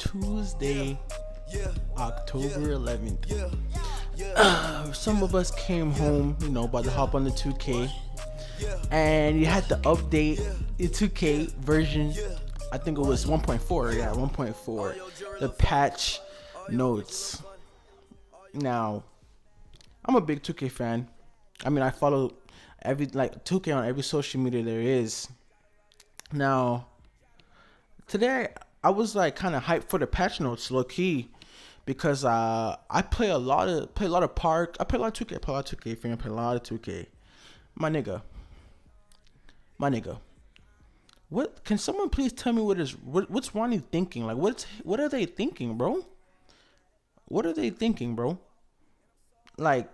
Tuesday, October 11th. Some of us came home, about to hop on the 2K, and you had to update your 2K version. I think it was 1.4. Yeah, 1.4. The patch notes. Now, I'm a big 2K fan. I mean, I follow 2K on every social media there is. Now, today I was like kind of hyped for the patch notes, low key, because I play a lot of Park. I play a lot of 2K. I play a lot of 2K. Fan, play a lot of 2K. My nigga. What can someone please tell me what's Ronnie thinking? Like what are they thinking, bro? What are they thinking, bro? Like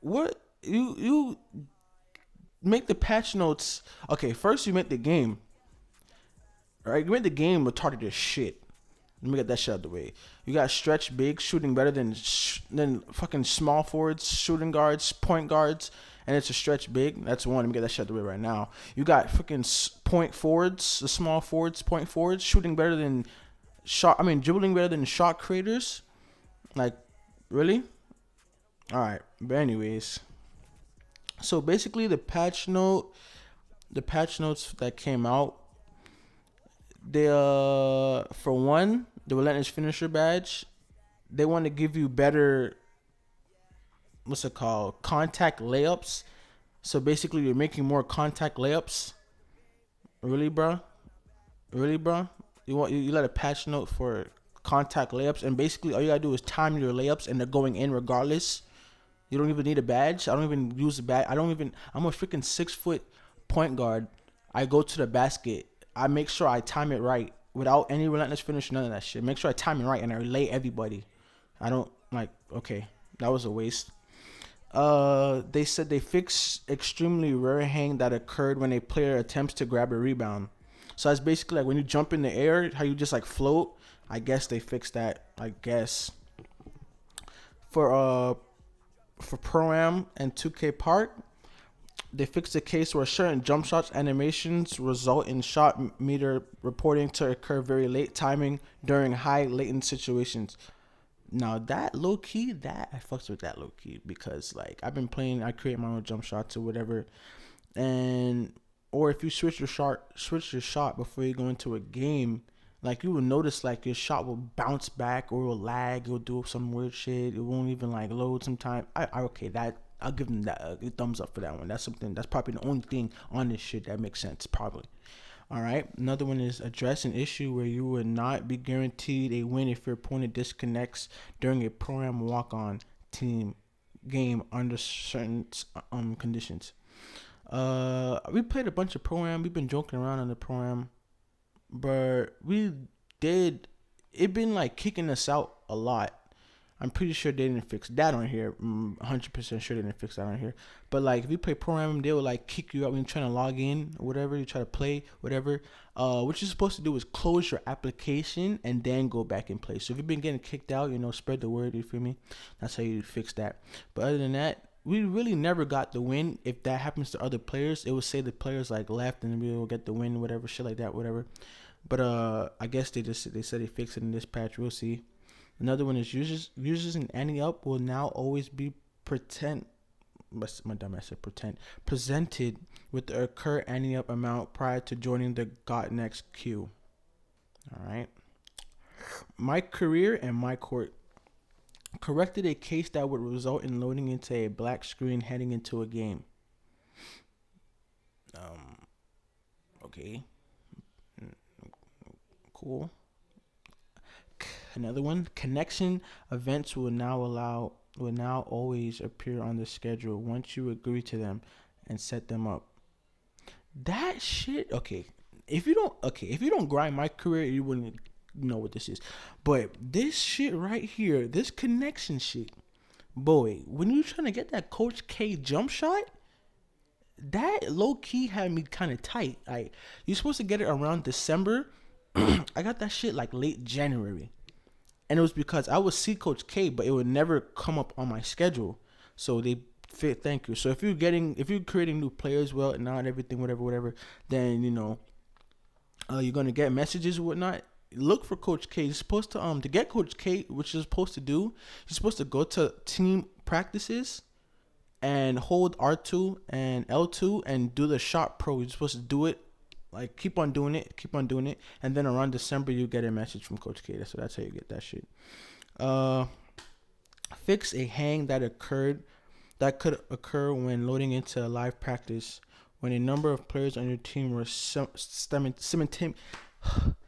what you make the patch notes. Okay, first you make the game. Alright, you make the game retarded as shit. Let me get that shit out of the way. You got stretch big, shooting better than fucking small forwards, shooting guards, point guards, and it's a stretch big. That's one. Let me get that shit out of the way right now. You got fucking point forwards, the small forwards, point forwards, shooting better than dribbling better than shot creators. Like, really? Alright, but anyways. So basically the patch notes that came out, they for one, the relentless finisher badge, they want to give you better, what's it called, contact layups. So basically you're making more contact layups. Really, bro? You let a patch note for contact layups, and basically all you gotta do is time your layups and they're going in regardless. You don't even need a badge. I don't even use a badge. I'm a freaking 6-foot point guard. I go to the basket. I make sure I time it right without any relentless finish, none of that shit. Make sure I time it right and I lay everybody. I don't okay, that was a waste. They said they fixed extremely rare hang that occurred when a player attempts to grab a rebound. So that's basically like when you jump in the air, how you just like float. I guess they fixed that. I guess for Pro-Am and 2K Park, they fixed the case where certain jump shots animations result in shot meter reporting to occur very late, timing during high latent situations. Now that low key, I fucks with that low key, because like I've been playing, I create my own jump shots or whatever, or if you switch your shot before you go into a game, like you will notice like your shot will bounce back or will lag, it'll do some weird shit, it won't even like load sometime. I'll give them that a thumbs up for that one. That's probably the only thing on this shit that makes sense, probably. All right. Another one is address an issue where you would not be guaranteed a win if your opponent disconnects during a Pro-Am walk-on team game under certain conditions. We played a bunch of Pro-Am. We've been joking around on the Pro-Am, but it been like kicking us out a lot. I'm pretty sure they didn't fix that on here. 100% sure they didn't fix that on here. But like if you play Pro-Am, they will like kick you out when you're trying to log in or whatever. You try to play whatever. What you're supposed to do is close your application and then go back and play. So if you've been getting kicked out, spread the word. You feel me? That's how you fix that. But other than that, we really never got the win. If that happens to other players, it would say the players like left and we will get the win, whatever, shit like that, whatever. But I guess they said they fixed it in this patch. We'll see. Another one is users in Ante Up will now always be presented with the occur Ante Up amount prior to joining the Got Next queue. All right. My career and my court corrected a case that would result in loading into a black screen heading into a game. Okay. Cool. Another one, connection events will now always appear on the schedule once you agree to them and set them up. That shit, okay. If you don't grind my career, you wouldn't know what this is. But this shit right here, this connection shit, boy, when you trying to get that Coach K jump shot, that low key had me kind of tight. You're supposed to get it around December. I got that shit like late January. And it was because I would see Coach K, but it would never come up on my schedule. So they fit. Thank you. So if you're creating new players, and everything, whatever, then you're gonna get messages and whatnot. look for Coach K. You're supposed to get Coach K, which you're supposed to do. You're supposed to go to team practices and hold R2 and L2 and do the shot pro. You're supposed to do it, like keep on doing it, and then around December you get a message from Coach K. That's how you get that shit. Fix a hang that could occur when loading into a live practice when a number of players on your team were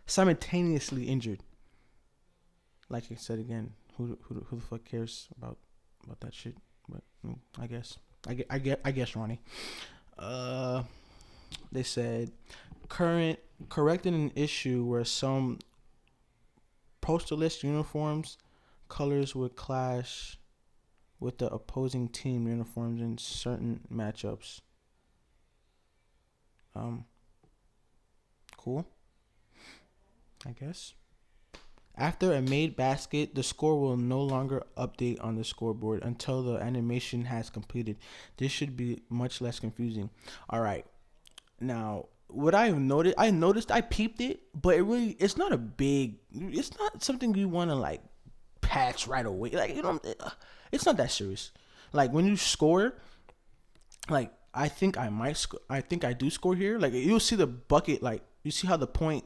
simultaneously injured. Like I said again, who the fuck cares about that shit? But I guess Ronnie. They said correcting an issue where some postalist uniforms colors would clash with the opposing team uniforms in certain matchups. Cool, I guess. After a made basket, the score will no longer update on the scoreboard until the animation has completed. This should be much less confusing. All right. Now, what I peeped it, but it's not something you want to like patch right away. Like, it's not that serious. Like when you score, like I think I do score here. Like you'll see the bucket, like you see how the point.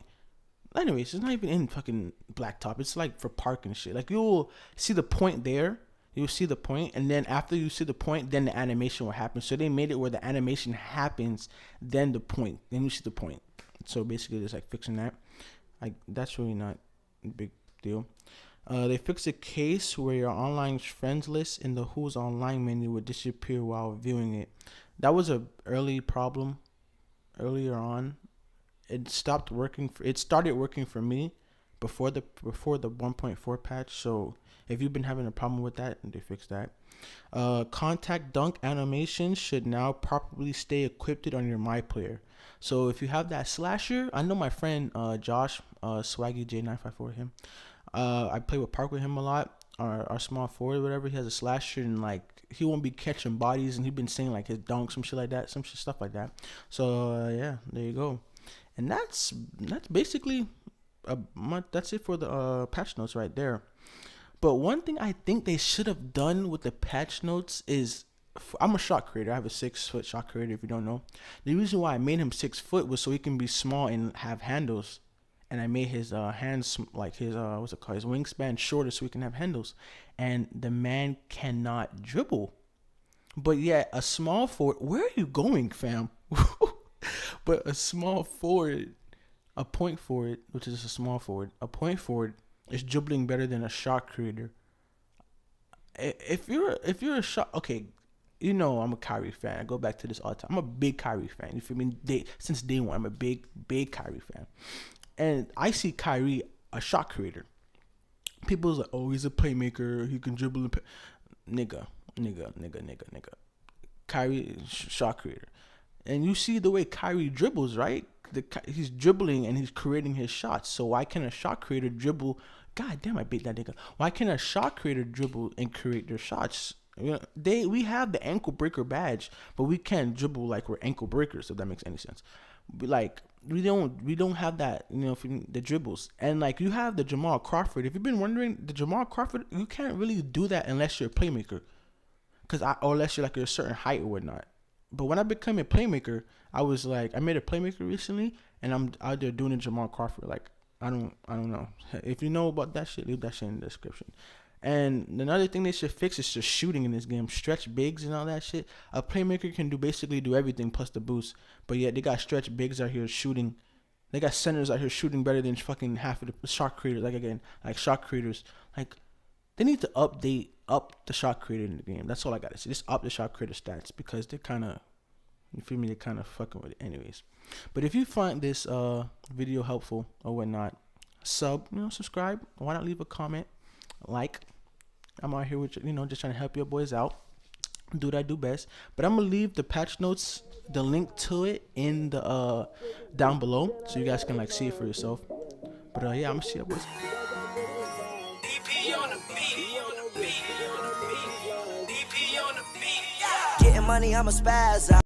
Anyways, it's not even in fucking blacktop. It's like for park and shit. Like you'll see the point there. You'll see the point, and then after you see the point, then the animation will happen. So they made it where the animation happens, then the point, then you see the point. So basically, just like fixing that. Like that's really not a big deal. They fixed a case where your online friends list in the Who's Online menu would disappear while viewing it. That was a early problem earlier on. It stopped working. It started working for me before the 1.4 patch. So if you've been having a problem with that, they fixed that. Contact dunk animations should now properly stay equipped on your My Player. So if you have that slasher, I know my friend Josh, Swaggy J954, him. I play with Park with him a lot. Our small forward, whatever. He has a slasher and like he won't be catching bodies, and he's been saying like his dunks, some shit like that, stuff like that. So yeah, there you go. And that's basically that's it for the patch notes right there. But one thing I think they should have done with the patch notes is, I'm a shot creator. I have a 6-foot shot creator. If you don't know, the reason why I made him 6 foot was so he can be small and have handles. And I made his hands like his his wingspan shorter so he can have handles. And the man cannot dribble. But yet a small forward. Where are you going, fam? But a small forward, a point forward, which is a small forward, a point forward is dribbling better than a shot creator. If you're a shot, okay, you know I'm a Kyrie fan. I go back to this all the time. I'm a big Kyrie fan. You feel me? Since day one, I'm a big Kyrie fan. And I see Kyrie a shot creator. People's like, oh, he's a playmaker. He can dribble. Nigga. Kyrie is shot creator. And you see the way Kyrie dribbles, right? He's dribbling and he's creating his shots. So why can a shot creator dribble? God damn, I beat that nigga. Why can a shot creator dribble and create their shots? We have the ankle breaker badge, but we can't dribble like we're ankle breakers, if that makes any sense. Like we don't have that, the dribbles. And like you have the Jamal Crawford. If you've been wondering, the Jamal Crawford, you can't really do that unless you're a playmaker, or unless you're like a certain height or whatnot. But when I became a playmaker, I was like, I made a playmaker recently, and I'm out there doing a Jamal Crawford. Like I don't know. If you know about that shit, leave that shit in the description. And another thing they should fix is just shooting in this game. Stretch bigs and all that shit. A playmaker can basically do everything plus the boost. But yet they got stretch bigs out here shooting. They got centers out here shooting better than fucking half of the shot creators. Like shot creators. Like they need to up the shot creator in the game. That's all I gotta say. Just up the shot creator stats, because they're kind of, you feel me? They're kind of fucking with it anyways. But if you find this video helpful or whatnot, subscribe. Why not leave a comment? Like, I'm out here with just trying to help your boys out, do what I do best. But I'm gonna leave the patch notes, the link to it in the down below, so you guys can like see it for yourself. But yeah, I'm gonna see you boys. Getting money, I'm a spaz.